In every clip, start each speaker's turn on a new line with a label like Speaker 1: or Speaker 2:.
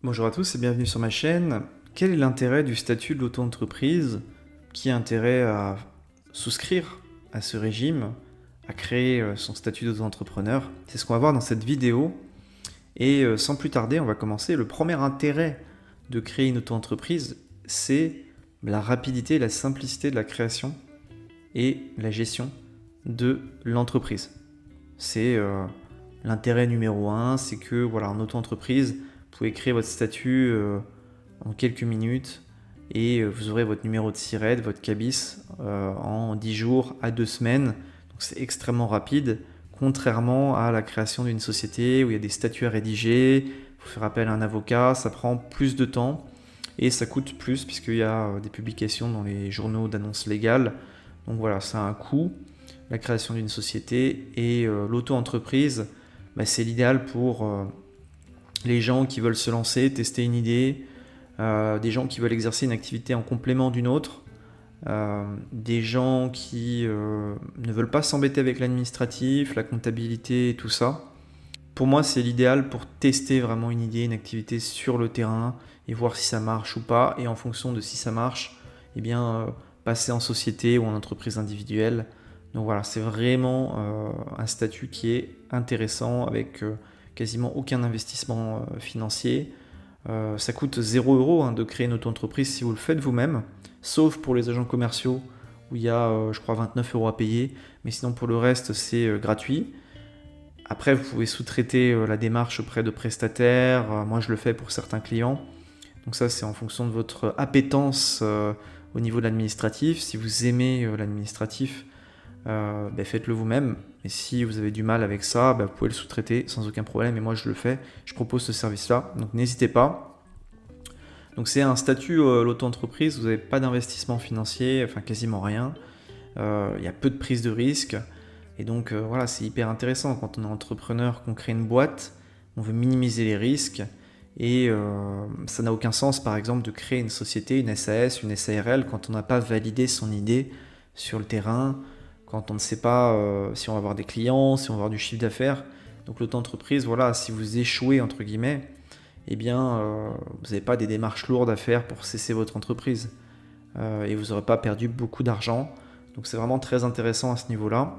Speaker 1: Bonjour à tous et bienvenue sur ma chaîne. Quel est l'intérêt du statut de l'auto-entreprise? Qui a intérêt à souscrire à ce régime, à créer son statut d'auto-entrepreneur? C'est ce qu'on va voir dans cette vidéo. Et sans plus tarder, on va commencer. Le premier intérêt de créer une auto-entreprise, c'est la rapidité, la simplicité de la création et la gestion de l'entreprise. C'est l'intérêt numéro un, c'est que voilà, en auto-entreprise, vous pouvez créer votre statut en quelques minutes et vous aurez votre numéro de SIRET, votre CABIS en 10 jours à 2 semaines. Donc c'est extrêmement rapide, contrairement à la création d'une société où il y a des statuts à rédiger, il faut faire appel à un avocat, ça prend plus de temps et ça coûte plus puisqu'il y a des publications dans les journaux d'annonces légales. Donc voilà, ça a un coût, la création d'une société, et l'auto-entreprise, c'est l'idéal pour les gens qui veulent se lancer, tester une idée, des gens qui veulent exercer une activité en complément d'une autre, des gens qui ne veulent pas s'embêter avec l'administratif, la comptabilité et tout ça. Pour moi, c'est l'idéal pour tester vraiment une idée, une activité sur le terrain et voir si ça marche ou pas. Et en fonction de si ça marche, eh bien, passer en société ou en entreprise individuelle. Donc voilà, c'est vraiment un statut qui est intéressant avec quasiment aucun investissement financier. Ça coûte 0 € de créer une auto-entreprise si vous le faites vous-même, sauf pour les agents commerciaux où il y a, je crois, 29 € à payer. Mais sinon, pour le reste, c'est gratuit. Après, vous pouvez sous-traiter la démarche auprès de prestataires. Moi, je le fais pour certains clients. Donc ça, c'est en fonction de votre appétence au niveau de l'administratif. Si vous aimez l'administratif, faites-le vous-même. Et si vous avez du mal avec ça, vous pouvez le sous-traiter sans aucun problème. Et moi, je le fais. Je propose ce service-là. Donc n'hésitez pas. Donc c'est un statut l'auto-entreprise. Vous n'avez pas d'investissement financier, enfin quasiment rien. Il y a peu de prise de risque. Et donc voilà, c'est hyper intéressant quand on est entrepreneur, qu'on crée une boîte, on veut minimiser les risques. Et ça n'a aucun sens, par exemple, de créer une société, une SAS, une SARL, quand on n'a pas validé son idée sur le terrain, quand on ne sait pas si on va avoir des clients, si on va avoir du chiffre d'affaires. Donc l'auto-entreprise, voilà, si vous échouez, entre guillemets, eh bien, vous n'avez pas des démarches lourdes à faire pour cesser votre entreprise. Et vous n'aurez pas perdu beaucoup d'argent. Donc c'est vraiment très intéressant à ce niveau-là.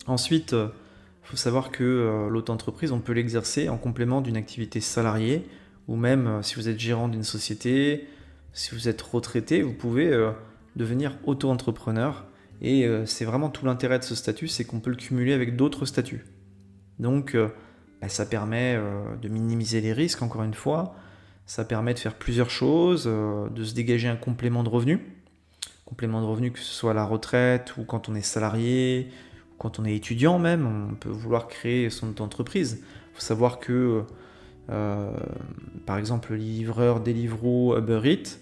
Speaker 1: Ensuite, il faut savoir que l'auto-entreprise, on peut l'exercer en complément d'une activité salariée, ou même si vous êtes gérant d'une société, si vous êtes retraité, vous pouvez devenir auto-entrepreneur. Et c'est vraiment tout l'intérêt de ce statut, c'est qu'on peut le cumuler avec d'autres statuts. Donc ça permet de minimiser les risques, encore une fois. Ça permet de faire plusieurs choses, de se dégager un complément de revenu. Complément de revenu, que ce soit à la retraite ou quand on est salarié, quand on est étudiant même, on peut vouloir créer son entreprise. Il faut savoir que, par exemple, les livreurs Deliveroo, Uber Eats,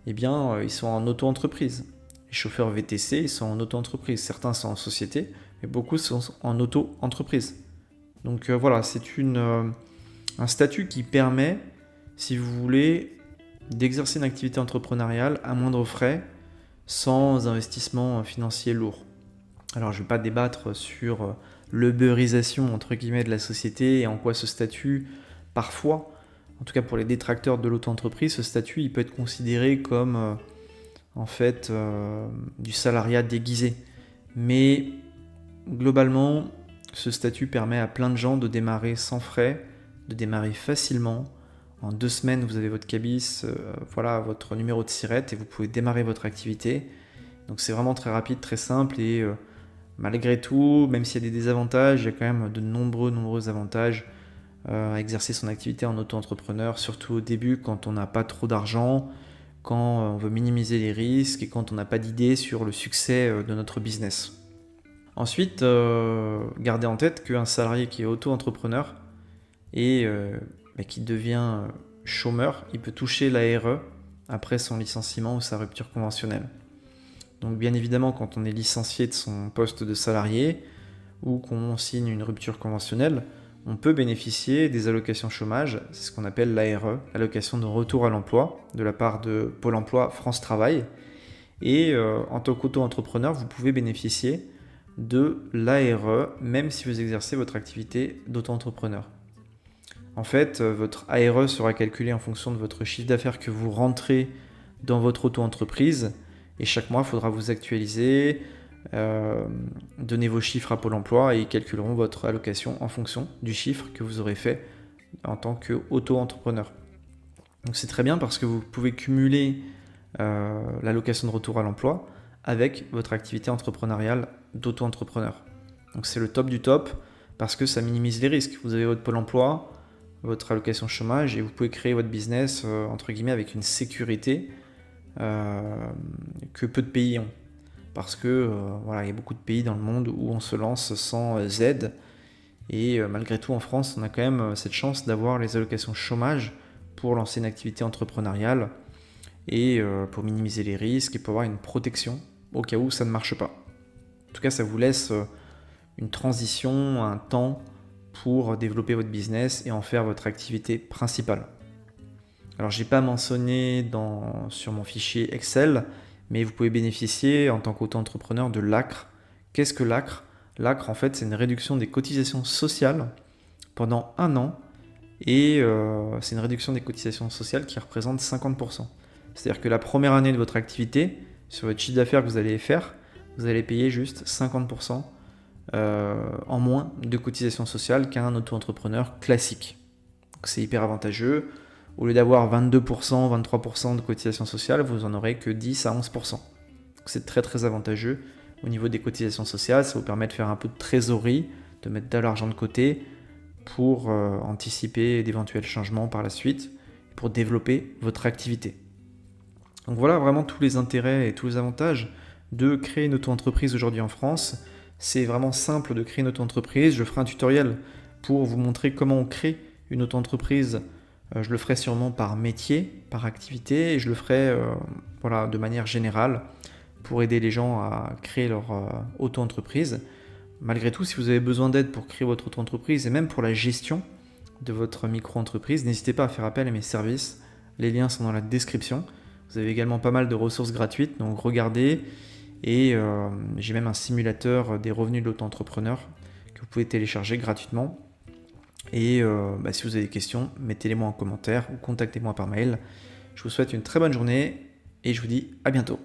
Speaker 1: eh bien, ils sont en auto-entreprise. Les chauffeurs VTC, ils sont en auto-entreprise. Certains sont en société, mais beaucoup sont en auto-entreprise. Donc voilà, c'est un statut qui permet, si vous voulez, d'exercer une activité entrepreneuriale à moindre frais, sans investissement financier lourd. Alors je ne vais pas débattre sur l'uberisation entre guillemets de la société et en quoi ce statut, parfois, en tout cas pour les détracteurs de l'auto-entreprise, ce statut il peut être considéré comme du salariat déguisé. Mais globalement, ce statut permet à plein de gens de démarrer sans frais, de démarrer facilement. En 2 semaines, vous avez votre CABIS, votre numéro de SIRET et vous pouvez démarrer votre activité. Donc c'est vraiment très rapide, très simple et malgré tout, même s'il y a des désavantages, il y a quand même de nombreux avantages à exercer son activité en auto-entrepreneur, surtout au début quand on n'a pas trop d'argent, quand on veut minimiser les risques et quand on n'a pas d'idée sur le succès de notre business. Ensuite, gardez en tête qu'un salarié qui est auto-entrepreneur et qui devient chômeur, il peut toucher l'ARE après son licenciement ou sa rupture conventionnelle. Donc bien évidemment, quand on est licencié de son poste de salarié ou qu'on signe une rupture conventionnelle, on peut bénéficier des allocations chômage, c'est ce qu'on appelle l'ARE, l'allocation de retour à l'emploi, de la part de Pôle emploi France Travail. Et en tant qu'auto-entrepreneur, vous pouvez bénéficier de l'ARE, même si vous exercez votre activité d'auto-entrepreneur. En fait, votre ARE sera calculé en fonction de votre chiffre d'affaires que vous rentrez dans votre auto-entreprise. Et chaque mois, il faudra vous actualiser, donner vos chiffres à Pôle emploi et ils calculeront votre allocation en fonction du chiffre que vous aurez fait en tant qu'auto-entrepreneur. Donc c'est très bien parce que vous pouvez cumuler l'allocation de retour à l'emploi avec votre activité entrepreneuriale d'auto-entrepreneur. Donc c'est le top du top parce que ça minimise les risques. Vous avez votre Pôle emploi, votre allocation chômage et vous pouvez créer votre business entre guillemets avec une sécurité que peu de pays ont. Parce que voilà, il y a beaucoup de pays dans le monde où on se lance sans aide. Et malgré tout, en France, on a quand même cette chance d'avoir les allocations chômage pour lancer une activité entrepreneuriale et pour minimiser les risques et pour avoir une protection au cas où ça ne marche pas. En tout cas, ça vous laisse une transition, un temps pour développer votre business et en faire votre activité principale. Alors, je n'ai pas mentionné sur mon fichier Excel, mais vous pouvez bénéficier en tant qu'auto-entrepreneur de l'ACRE. Qu'est-ce que l'ACRE ? L'ACRE, en fait, c'est une réduction des cotisations sociales pendant 1 an et c'est une réduction des cotisations sociales qui représente 50%. C'est-à-dire que la première année de votre activité, sur votre chiffre d'affaires que vous allez faire, vous allez payer juste 50% en moins de cotisations sociales qu'un auto-entrepreneur classique. Donc c'est hyper avantageux. Au lieu d'avoir 22%, 23% de cotisations sociales, vous en aurez que 10 à 11%. Donc c'est très très avantageux au niveau des cotisations sociales. Ça vous permet de faire un peu de trésorerie, de mettre de l'argent de côté pour anticiper d'éventuels changements par la suite, pour développer votre activité. Donc voilà vraiment tous les intérêts et tous les avantages de créer une auto-entreprise aujourd'hui en France. C'est vraiment simple de créer une auto-entreprise. Je ferai un tutoriel pour vous montrer comment on crée une auto-entreprise. Je le ferai sûrement par métier, par activité, et je le ferai de manière générale pour aider les gens à créer leur auto-entreprise. Malgré tout, si vous avez besoin d'aide pour créer votre auto-entreprise et même pour la gestion de votre micro-entreprise, n'hésitez pas à faire appel à mes services. Les liens sont dans la description. Vous avez également pas mal de ressources gratuites, donc regardez. Et j'ai même un simulateur des revenus de l'auto-entrepreneur que vous pouvez télécharger gratuitement. Et si vous avez des questions, mettez-les-moi en commentaire ou contactez-moi par mail. Je vous souhaite une très bonne journée et je vous dis à bientôt.